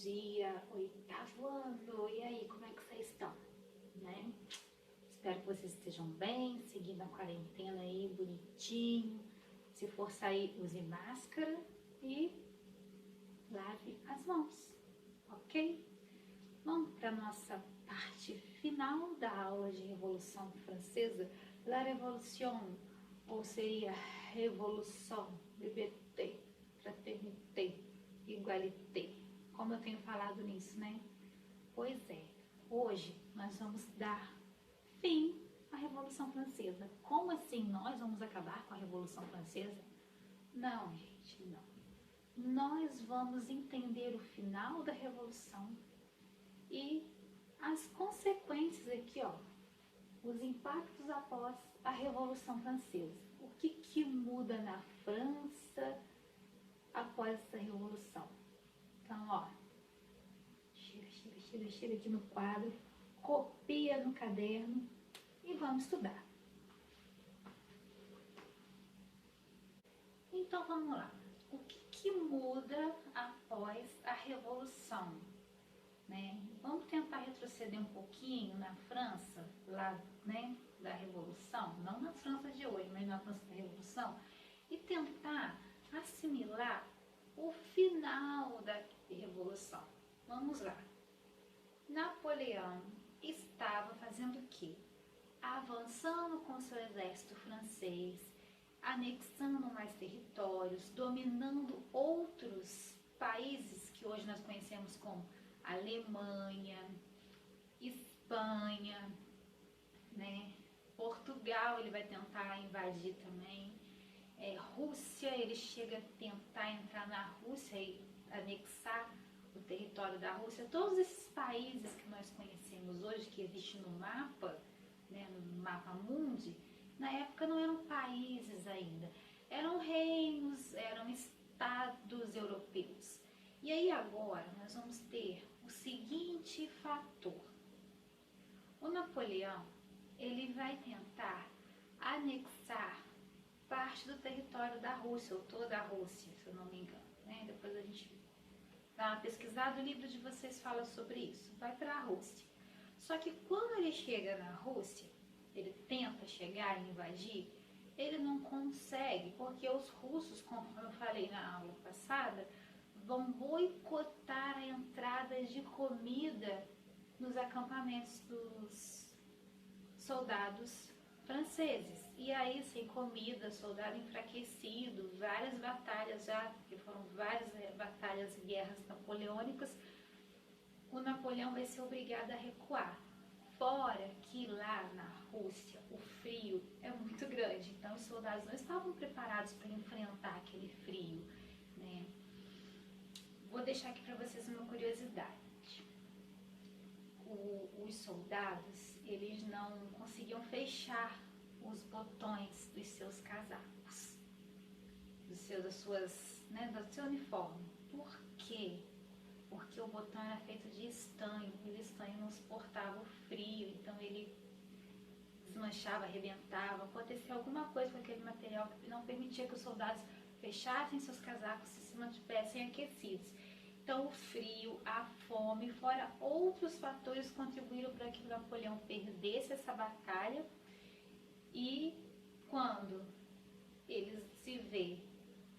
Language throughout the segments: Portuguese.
dia, oitavo ano, e aí, como é que vocês estão? Né? Espero que vocês estejam bem, seguindo a quarentena aí, bonitinho. Se for sair, use máscara e lave as mãos, ok? Vamos para a nossa parte final da aula de Revolução Francesa, La Révolution, ou seria Revolução, Liberté, Fraternité, Igualité. Como eu tenho falado nisso, né? Pois é, hoje nós vamos dar fim à Revolução Francesa. Como assim nós vamos acabar com a Revolução Francesa? Não, gente, não. Nós vamos entender o final da Revolução e as consequências aqui, ó, os impactos após a Revolução Francesa. O que muda na França após essa Revolução? Então, ó, chega aqui no quadro, copia no caderno e vamos estudar. Então, vamos lá. O que muda após a Revolução? Né? Vamos tentar retroceder um pouquinho na França, lá, né, da Revolução, não na França de hoje, mas na França da Revolução, e tentar assimilar o final da Revolução. Vamos lá. Napoleão estava fazendo o quê? Avançando com seu exército francês, anexando mais territórios, dominando outros países que hoje nós conhecemos como Alemanha, Espanha, né? Portugal ele vai tentar invadir também, Rússia, ele chega a tentar entrar na Rússia e anexar o território da Rússia. Todos esses países que nós conhecemos hoje, que existem no mapa, né, no mapa mundi, na época não eram países ainda, eram reinos, eram estados europeus. E aí agora nós vamos ter o seguinte fator. O Napoleão, ele vai tentar anexar parte do território da Rússia, ou toda a Rússia, se eu não me engano, né? Depois a gente dá uma pesquisada, o livro de vocês fala sobre isso. Vai para a Rússia. Só que quando ele chega na Rússia, ele tenta chegar e invadir, ele não consegue, porque os russos, como eu falei na aula passada, vão boicotar a entrada de comida nos acampamentos dos soldados franceses. E aí, sem comida, soldado enfraquecido, várias batalhas já, que foram várias batalhas e guerras napoleônicas, o Napoleão vai ser obrigado a recuar. Fora que lá na Rússia o frio é muito grande, então os soldados não estavam preparados para enfrentar aquele frio, né? Vou deixar aqui para vocês uma curiosidade. Os soldados, eles não conseguiam fechar os botões dos seus casacos, do seu uniforme. Por quê? Porque o botão era feito de estanho, e o estanho não suportava o frio, então ele desmanchava, arrebentava, acontecia alguma coisa com aquele material que não permitia que os soldados fechassem seus casacos e se mantivessem aquecidos. Então o frio, a fome, fora outros fatores contribuíram para que o Napoleão perdesse essa batalha, e quando ele se vê,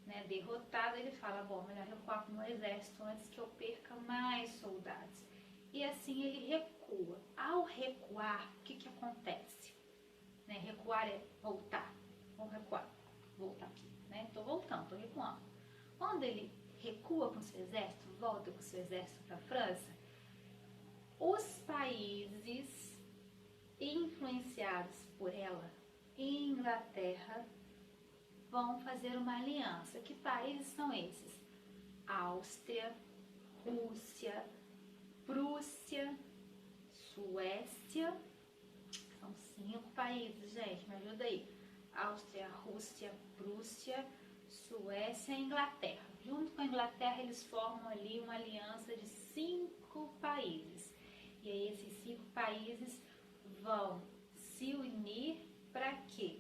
né, derrotado, ele fala, bom, melhor recuar com o meu exército antes que eu perca mais soldados. E assim ele recua. Ao recuar, o que acontece? Né, recuar é voltar. Vamos recuar, voltar aqui, né? Tô voltando, tô recuando. Quando ele recua com seu exército, volta com seu exército para a França, os países influenciados por ela, Inglaterra, vão fazer uma aliança. Que países são esses? Áustria, Rússia, Prússia, Suécia. São 5 países, gente, me ajuda aí. Áustria, Rússia, Prússia, Suécia e Inglaterra. Junto com a Inglaterra, eles formam ali uma aliança de 5 países. E aí esses 5 países vão se unir para quê?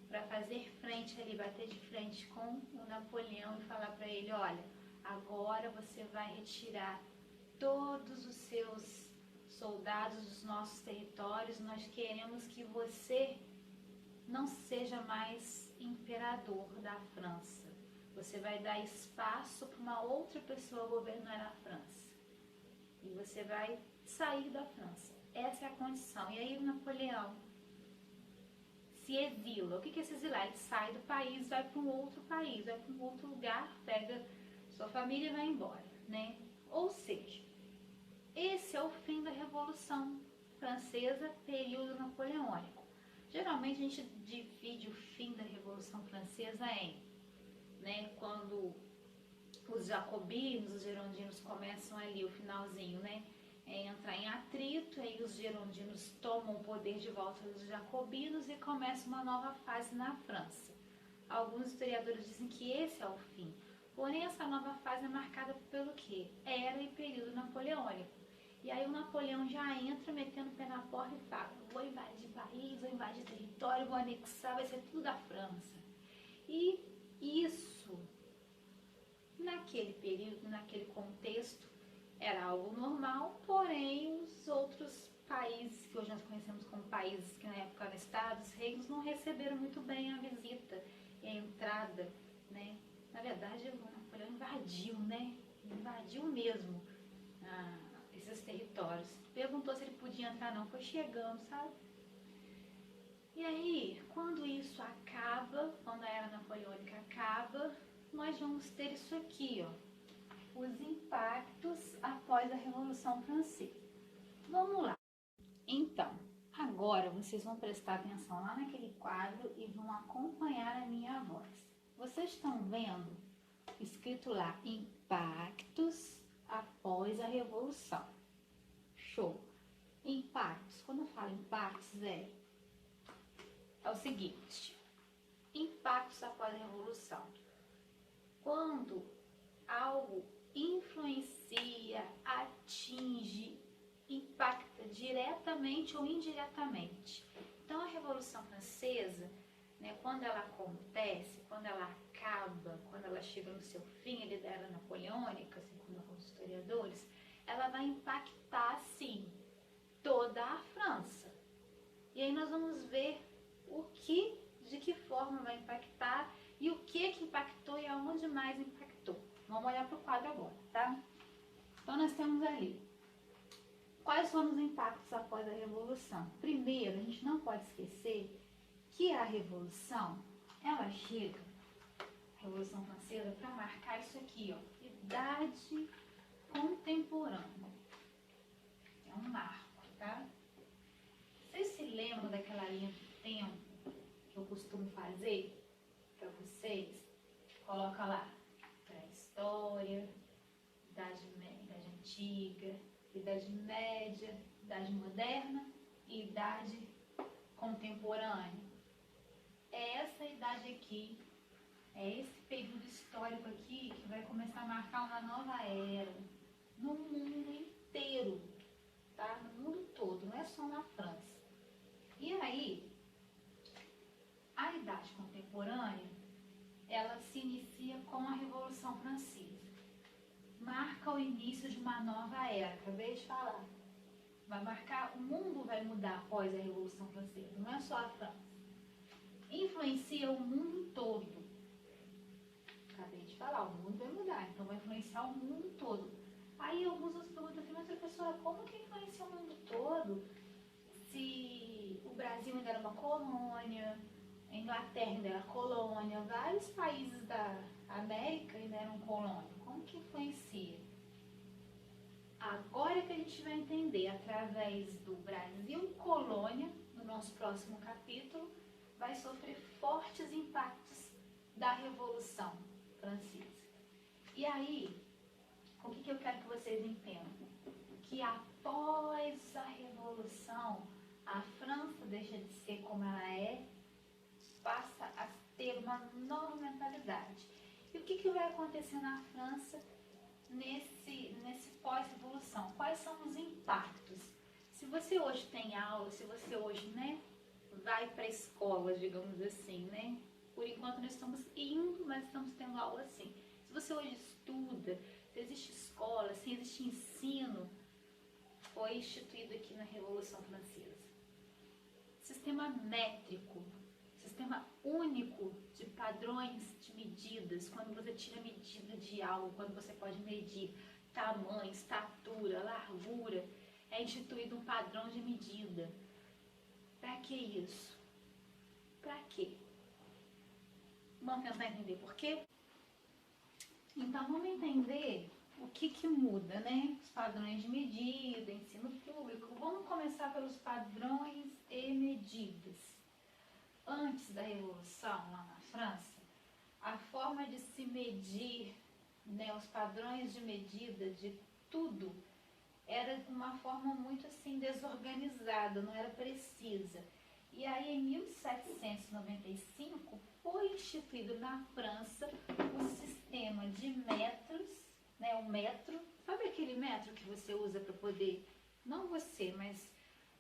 Para fazer frente ali, bater de frente com o Napoleão e falar para ele, olha, agora você vai retirar todos os seus soldados dos nossos territórios, nós queremos que você não seja mais imperador da França. Você vai dar espaço para uma outra pessoa governar a França. E você vai sair da França. Essa é a condição. E aí o Napoleão se exila. O que é se exilar? Ele sai do país, vai para um outro país, vai para um outro lugar, pega sua família e vai embora, né? Ou seja, esse é o fim da Revolução Francesa, período napoleônico. Geralmente a gente divide o fim da Revolução Francesa em, né, quando os jacobinos, os girondinos começam ali, o finalzinho, né, entrar em atrito, aí os girondinos tomam o poder de volta dos jacobinos e começa uma nova fase na França. Alguns historiadores dizem que esse é o fim, porém essa nova fase é marcada pelo quê? Era e período napoleônico. E aí o Napoleão já entra metendo o pé na porta e fala, vou invadir país, vou invadir território, vou anexar, vai ser tudo da França. E isso, naquele período, naquele contexto, era algo normal, porém os outros países, que hoje nós conhecemos como países que na época eram estados, reinos, não receberam muito bem a visita e a entrada, né? Na verdade, o Napoleão invadiu, né? Invadiu mesmo esses territórios. Perguntou se ele podia entrar, não, foi chegando, sabe? E aí, quando isso acaba, quando a era napoleônica acaba, nós vamos ter isso aqui, ó, os impactos após a Revolução Francesa. Vamos lá. Então, agora vocês vão prestar atenção lá naquele quadro e vão acompanhar a minha voz. Vocês estão vendo escrito lá, impactos após a Revolução. Show. Impactos. Quando eu falo impactos, é o seguinte. Impactos após a Revolução. Quando algo influencia, atinge, impacta diretamente ou indiretamente. Então, a Revolução Francesa, né, quando ela acontece, quando ela acaba, quando ela chega no seu fim, ele era napoleônica, segundo alguns historiadores, ela vai impactar, sim, toda a França. E aí nós vamos ver de que forma vai impactar e o que impactou e aonde mais impactou. Vamos olhar para o quadro agora, tá? Então nós temos ali, quais foram os impactos após a Revolução? Primeiro, a gente não pode esquecer que a Revolução, ela chega, a Revolução Francesa, para marcar isso aqui, ó, idade contemporânea. É um marco, tá? Vocês se lembram daquela linha do tempo que eu costumo fazer para vocês? Coloca lá, pré-história, idade antiga, idade média, idade moderna e idade contemporânea. É essa idade aqui, é esse período histórico aqui que vai começar a marcar uma nova era no mundo inteiro, tá? No mundo todo, não é só na França. E aí, a idade contemporânea, ela se inicia com a Revolução Francesa. Marca o início de uma nova era, acabei de falar. Vai marcar, o mundo vai mudar após a Revolução Francesa, não é só a França. Influencia o mundo todo. Acabei de falar, o mundo vai mudar, então vai influenciar o mundo todo. Aí alguns nos perguntam assim, mas professora, como que influencia o mundo todo? Se o Brasil ainda era uma colônia, a Inglaterra ainda era colônia, vários países da América ainda eram colônia. Como que influencia? Agora que a gente vai entender, através do Brasil colônia, no nosso próximo capítulo, vai sofrer fortes impactos da Revolução Francesa. E aí, o que eu quero que vocês entendam? Que após a Revolução, a França deixa de ser como ela é, passa a ter uma nova mentalidade. E o que vai acontecer na França nesse pós-revolução? Quais são os impactos? Se você hoje tem aula, se você hoje, né, vai para a escola, digamos assim, né? Por enquanto nós estamos indo, mas estamos tendo aula assim. Se você hoje estuda, se existe escola, se existe ensino, foi instituído aqui na Revolução Francesa. Sistema métrico, sistema único de padrões de medidas, quando você tira medida de algo, quando você pode medir tamanho, estatura, largura, é instituído um padrão de medida. Para que isso? Para quê? Vamos tentar entender por quê? Então, vamos entender o que muda, né? Os padrões de medida, ensino público. Vamos começar pelos padrões e medidas. Antes da Revolução, lá na França, a forma de se medir, né, os padrões de medida de tudo, era de uma forma muito assim desorganizada, não era precisa. E aí, em 1795, foi instituído na França o sistema de metros, né, o metro. Sabe aquele metro que você usa para poder, não você, mas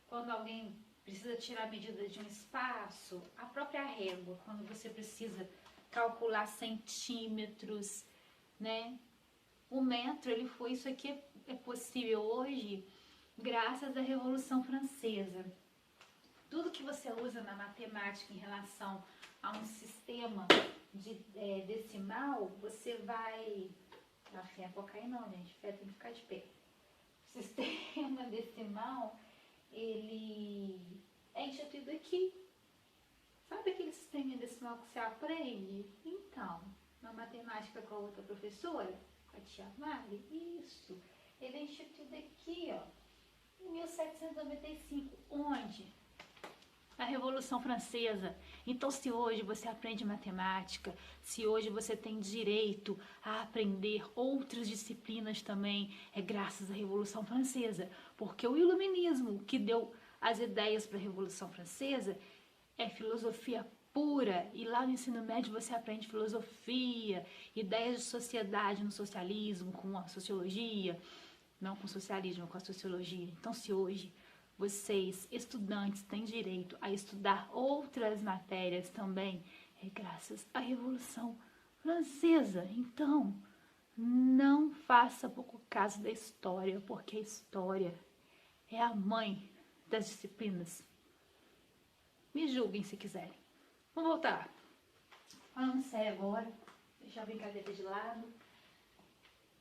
quando alguém precisa tirar a medida de um espaço, a própria régua, quando você precisa calcular centímetros, né? O metro, ele foi, isso aqui é possível hoje graças à Revolução Francesa. Tudo que você usa na matemática em relação a um sistema de decimal, você vai... A fé não pode cair não, gente. A fé tem que ficar de pé. O sistema decimal, ele é instituído aqui. Sabe aquele sistema decimal que você aprende? Então, na matemática com a outra professora, com a tia Mari, isso. Ele é instituído aqui, ó, em 1795. Onde? A Revolução Francesa. Então, se hoje você aprende matemática, se hoje você tem direito a aprender outras disciplinas também, é graças à Revolução Francesa. Porque o iluminismo que deu as ideias para a Revolução Francesa é filosofia pura. E lá no ensino médio você aprende filosofia, ideias de sociedade no socialismo, com a sociologia, não com o socialismo, com a sociologia. Então, se hoje vocês, estudantes, têm direito a estudar outras matérias também, é graças à Revolução Francesa. Então, não faça pouco caso da história, porque a história é a mãe das disciplinas. Me julguem se quiserem. Vamos voltar. Falando sério agora, deixar a brincadeira de lado.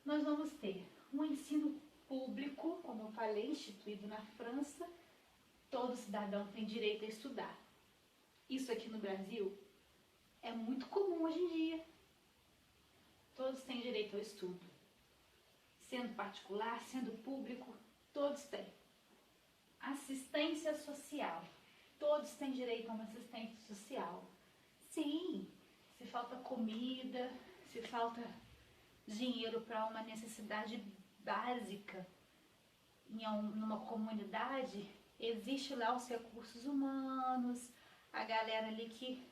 Nós vamos ter um ensino público, como eu falei, instituído na França. Todo cidadão tem direito a estudar. Isso aqui no Brasil é muito comum hoje em dia. Todos têm direito ao estudo. Sendo particular, sendo público, todos têm. Assistência social. Todos têm direito a uma assistência social. Sim, se falta comida, se falta dinheiro para uma necessidade básica numa comunidade, existe lá os recursos humanos, a galera ali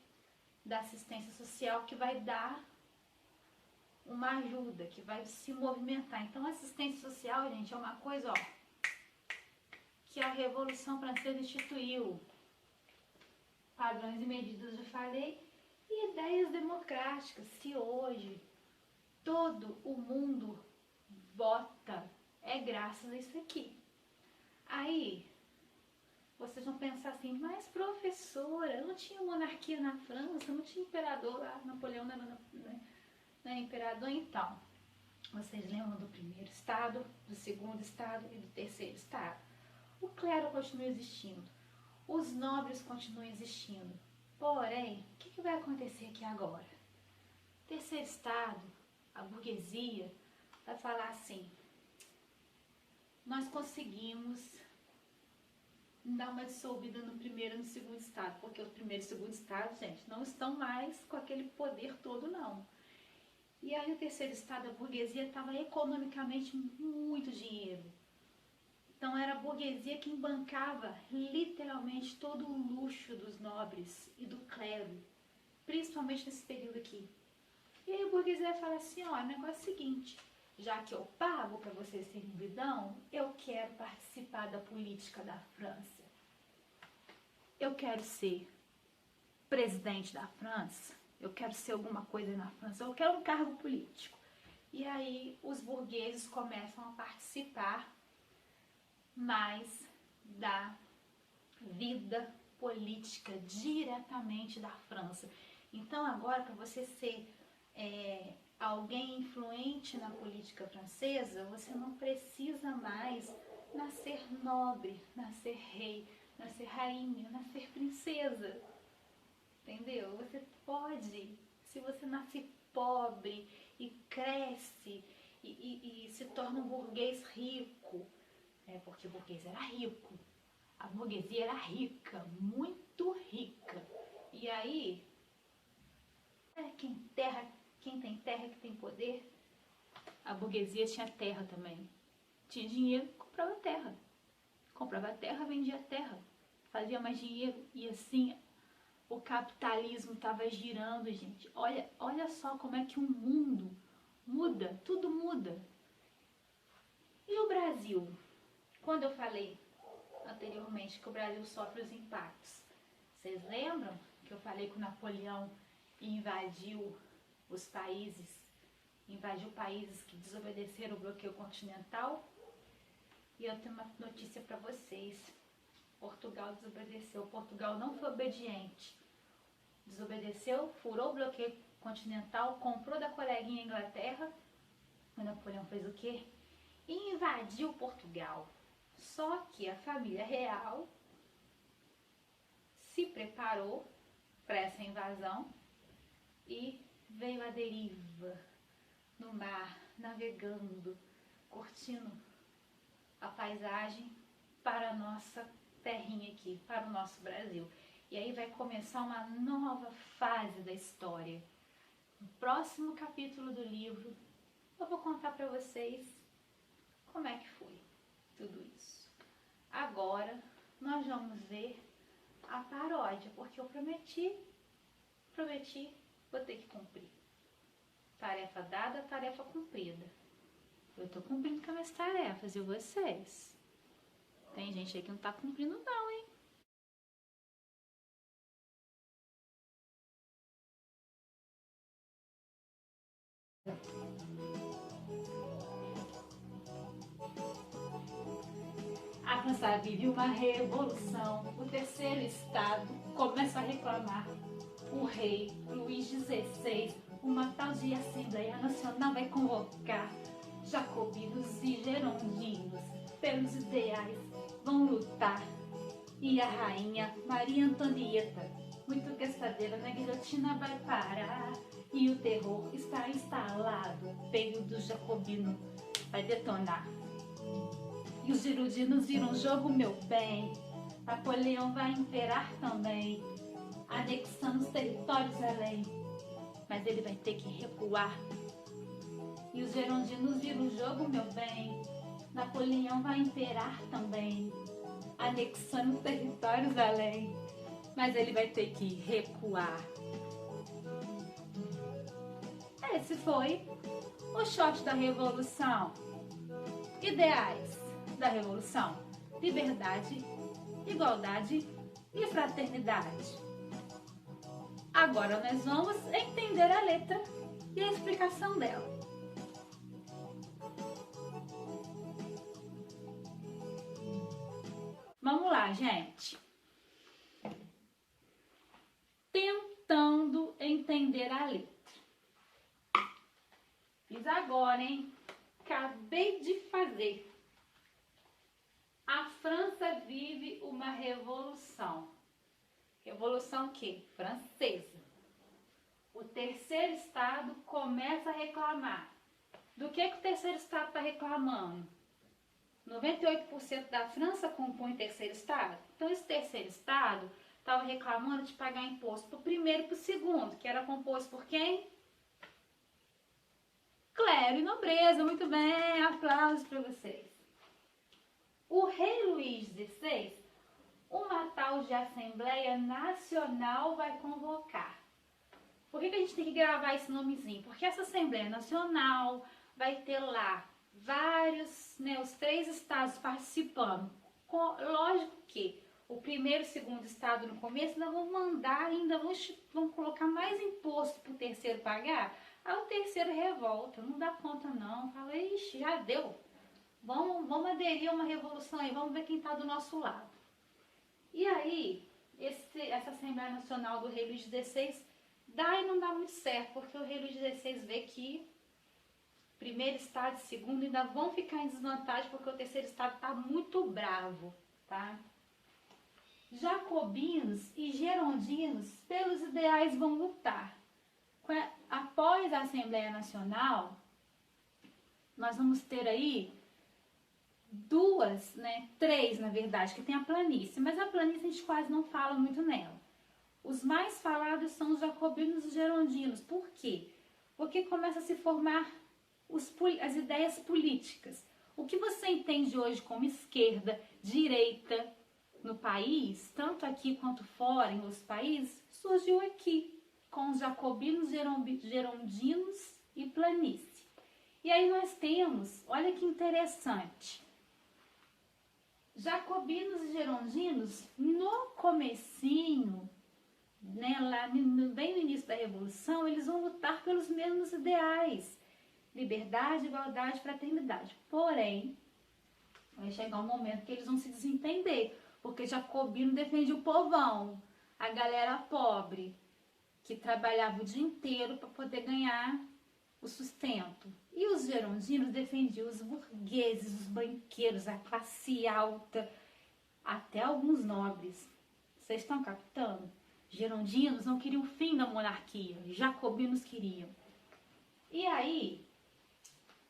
da assistência social que vai dar uma ajuda, que vai se movimentar. Então, a assistência social, gente, é uma coisa, ó, que a Revolução Francesa instituiu. Padrões e medidas, eu falei, e ideias democráticas. Se hoje todo o mundo vota, é graças a isso aqui. Aí, vocês vão pensar assim, mas professora, não tinha monarquia na França, não tinha imperador lá, Napoleão não era imperador. Então, vocês lembram do primeiro estado, do segundo estado e do terceiro estado? O clero continua existindo, os nobres continuam existindo. Porém, o que vai acontecer aqui agora? Terceiro estado, a burguesia, vai falar assim, nós conseguimos dar uma dissolvida no primeiro e no segundo estado, porque o primeiro e o segundo estado, gente, não estão mais com aquele poder todo, não. E aí o terceiro estado, a burguesia, estava economicamente muito dinheiro. Então era a burguesia quem bancava literalmente todo o luxo dos nobres e do clero, principalmente nesse período aqui. E aí a burguesia fala assim, ó, o negócio é o seguinte, já que eu pago para vocês serem vidão, eu quero participar da política da França. Eu quero ser presidente da França, eu quero ser alguma coisa na França, eu quero um cargo político. E aí os burgueses começam a participar mais da vida política diretamente da França. Então agora, para você ser alguém influente na política francesa, você não precisa mais nascer nobre, nascer rei, nascer rainha, nascer princesa, entendeu? Você pode, se você nasce pobre e cresce e se torna um burguês rico, porque o burguês era rico, a burguesia era rica, muito rica, e aí quem tem terra que tem poder. A burguesia tinha terra também, tinha dinheiro, comprava terra, vendia terra, fazia mais dinheiro, e assim o capitalismo estava girando, gente. Olha só como é que o mundo muda, tudo muda. E o Brasil? Quando eu falei anteriormente que o Brasil sofre os impactos, vocês lembram que eu falei que o Napoleão invadiu países que desobedeceram o bloqueio continental? E eu tenho uma notícia para vocês. Portugal desobedeceu. Portugal não foi obediente. Desobedeceu, furou o bloqueio continental, comprou da coleguinha Inglaterra. O Napoleão fez o quê? Invadiu Portugal. Só que a família real se preparou para essa invasão e veio à deriva no mar, navegando, curtindo a paisagem para a nossa terrinha aqui, para o nosso Brasil. E aí vai começar uma nova fase da história. No próximo capítulo do livro, eu vou contar para vocês como é que foi tudo isso. Agora, nós vamos ver a paródia, porque eu prometi, vou ter que cumprir. Tarefa dada, tarefa cumprida. Eu tô cumprindo com as minhas tarefas, e vocês? Tem gente aí que não tá cumprindo não, hein? A França vive uma revolução. O terceiro estado começa a reclamar. O rei Luís XVI, uma tal de Assembleia Nacional, vai convocar jacobinos e gerondinos. Pelos ideais vão lutar. E a rainha Maria Antonieta, muito gastadeira na guilhotina, vai parar. E o terror está instalado. Período jacobino vai detonar. E os girondinos viram jogo, meu bem. Napoleão vai imperar também, anexando os territórios além. Mas ele vai ter que recuar. E os girondinos viram o jogo, meu bem. Napoleão vai imperar também, anexando os territórios além. Mas ele vai ter que recuar. Esse foi o shot da Revolução. Ideais da Revolução: liberdade, igualdade e fraternidade. Agora nós vamos entender a letra e a explicação dela. Vamos lá, gente. Tentando entender a letra. Fiz agora, hein? Acabei de fazer. A França vive uma revolução. Revolução o quê? Francesa. O terceiro estado começa a reclamar. Do que o terceiro estado está reclamando? 98% da França compõe o terceiro estado. Então esse terceiro estado estava reclamando de pagar imposto para o primeiro e para o segundo, que era composto por quem? Clero e nobreza. Muito bem, aplausos para vocês. O rei Luís XVI, uma tal de Assembleia Nacional vai convocar. Por que a gente tem que gravar esse nomezinho? Porque essa Assembleia Nacional vai ter lá vários, os 3 estados participando. Lógico que o primeiro e o segundo estado no começo ainda vão mandar, vão colocar mais imposto para o terceiro pagar. Aí o terceiro revolta, não dá conta não, fala, ixi, já deu. Vamos aderir a uma revolução aí, vamos ver quem está do nosso lado. E aí, essa Assembleia Nacional do Rei Luís XVI dá e não dá muito certo, porque o Rei Luís XVI vê que primeiro estado e segundo ainda vão ficar em desvantagem, porque o terceiro estado está muito bravo, tá? Jacobinos e gerondinos, pelos ideais, vão lutar. Após a Assembleia Nacional, nós vamos ter aí três, na verdade, que tem a planície, mas a planície a gente quase não fala muito nela. Os mais falados são os jacobinos e os gerondinos. Por quê? Porque começa a se formar as ideias políticas. O que você entende hoje como esquerda, direita no país, tanto aqui quanto fora, em outros países, surgiu aqui, com os jacobinos, gerondinos e planície. E aí nós temos, olha que interessante, jacobinos e gerondinos, no comecinho, bem no início da Revolução, eles vão lutar pelos mesmos ideais, liberdade, igualdade, fraternidade. Porém, vai chegar um momento que eles vão se desentender, porque jacobino defende o povão, a galera pobre, que trabalhava o dia inteiro para poder ganhar o sustento. E os gerondinos defendiam os burgueses, os banqueiros, a classe alta, até alguns nobres. Vocês estão captando? Gerondinos não queriam o fim da monarquia, jacobinos queriam. E aí,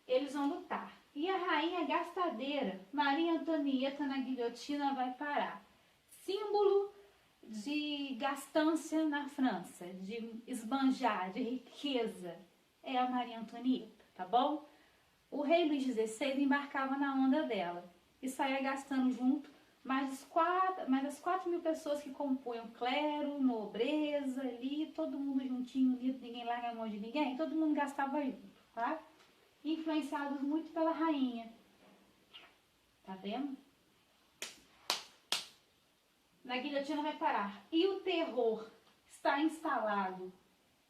eles vão lutar. E a rainha gastadeira, Maria Antonieta, na guilhotina vai parar. Símbolo de gastância na França, de esbanjar, de riqueza, é a Maria Antonieta, tá bom? O rei Luís XVI embarcava na onda dela e saía gastando junto mais as 4.000 pessoas que compunham clero, nobreza ali, todo mundo juntinho, unido, ninguém larga a mão de ninguém, todo mundo gastava junto, tá? Influenciados muito pela rainha. Tá vendo? Na guilhotina vai parar. E o terror está instalado.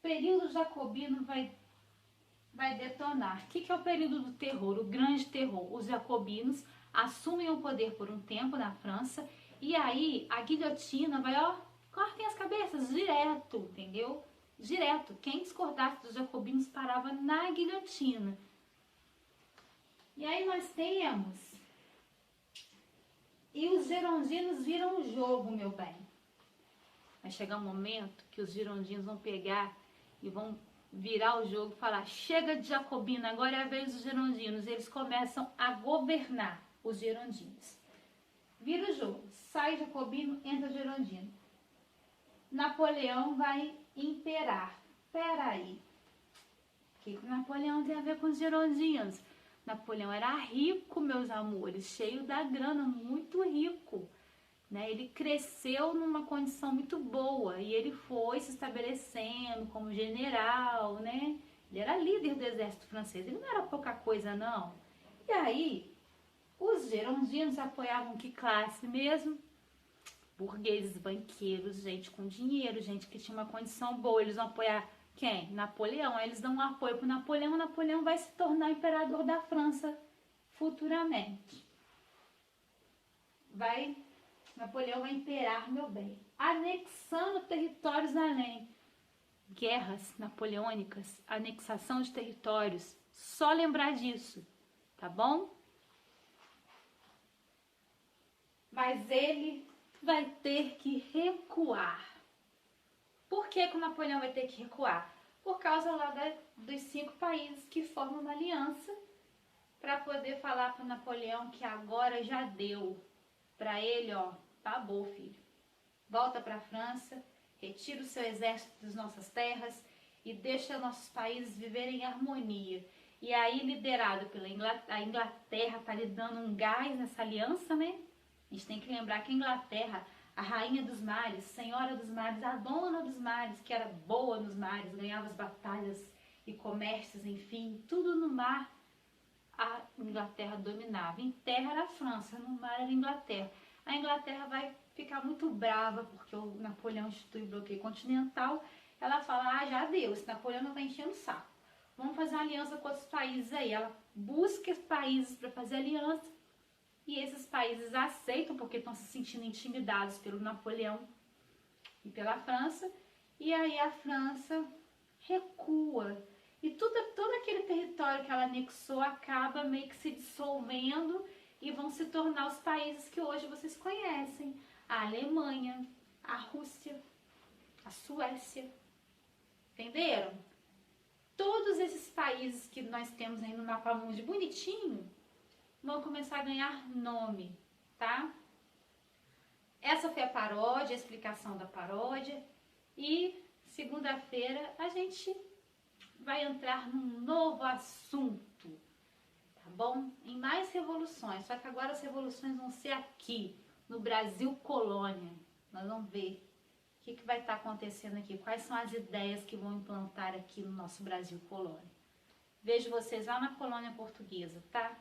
Período jacobino vai detonar. O que é o período do terror? O grande terror. Os jacobinos assumem o poder por um tempo na França e aí a guilhotina vai, cortem as cabeças direto, entendeu? Direto. Quem discordasse dos jacobinos parava na guilhotina. E aí nós temos... E os gerondinos viram o jogo, meu bem. Vai chegar um momento que os girondinos vão pegar e vão virar o jogo e falar, chega de jacobino, agora é a vez dos gerondinos. Eles começam a governar os gerondinos. Vira o jogo, sai jacobino, entra gerondino. Napoleão vai imperar. Peraí, o que Napoleão tem a ver com os gerondinos? Napoleão era rico, meus amores, cheio da grana, muito rico, né? Ele cresceu numa condição muito boa e ele foi se estabelecendo como general, né? Ele era líder do exército francês, ele não era pouca coisa, não. E aí, os gerondinos apoiavam que classe mesmo? Burgueses, banqueiros, gente com dinheiro, gente que tinha uma condição boa. Eles vão apoiar quem? Napoleão. Aí eles dão um apoio para Napoleão. Napoleão vai se tornar imperador da França futuramente. Napoleão vai imperar, meu bem, anexando territórios além. Guerras napoleônicas, anexação de territórios. Só lembrar disso, tá bom? Mas ele vai ter que recuar. Por que o Napoleão vai ter que recuar? Por causa lá dos 5 países que formam uma aliança para poder falar para o Napoleão que agora já deu. Para ele, tá bom, filho. Volta para a França, retira o seu exército das nossas terras e deixa nossos países viverem em harmonia. E aí, liderado pela Inglaterra, está lhe dando um gás nessa aliança, né? A gente tem que lembrar que a Inglaterra, a rainha dos mares, senhora dos mares, a dona dos mares, que era boa nos mares, ganhava as batalhas e comércios, enfim, tudo no mar, a Inglaterra dominava. Em terra era a França, no mar era a Inglaterra. A Inglaterra vai ficar muito brava porque o Napoleão institui o bloqueio continental. Ela fala, já deu, esse Napoleão não tá enchendo o saco. vamos fazer uma aliança com outros países aí. Ela busca países para fazer aliança e esses países aceitam porque estão se sentindo intimidados pelo Napoleão e pela França. E aí a França recua. E todo aquele território que ela anexou acaba meio que se dissolvendo e vão se tornar os países que hoje vocês conhecem. A Alemanha, a Rússia, a Suécia. Entenderam? Todos esses países que nós temos aí no mapa mundi bonitinho vão começar a ganhar nome, tá? Essa foi a paródia, a explicação da paródia. E segunda-feira a gente vai entrar num novo assunto, tá bom? Em mais revoluções, só que agora as revoluções vão ser aqui, no Brasil colônia. Nós vamos ver o que vai estar acontecendo aqui, quais são as ideias que vão implantar aqui no nosso Brasil colônia. Vejo vocês lá na colônia portuguesa, tá?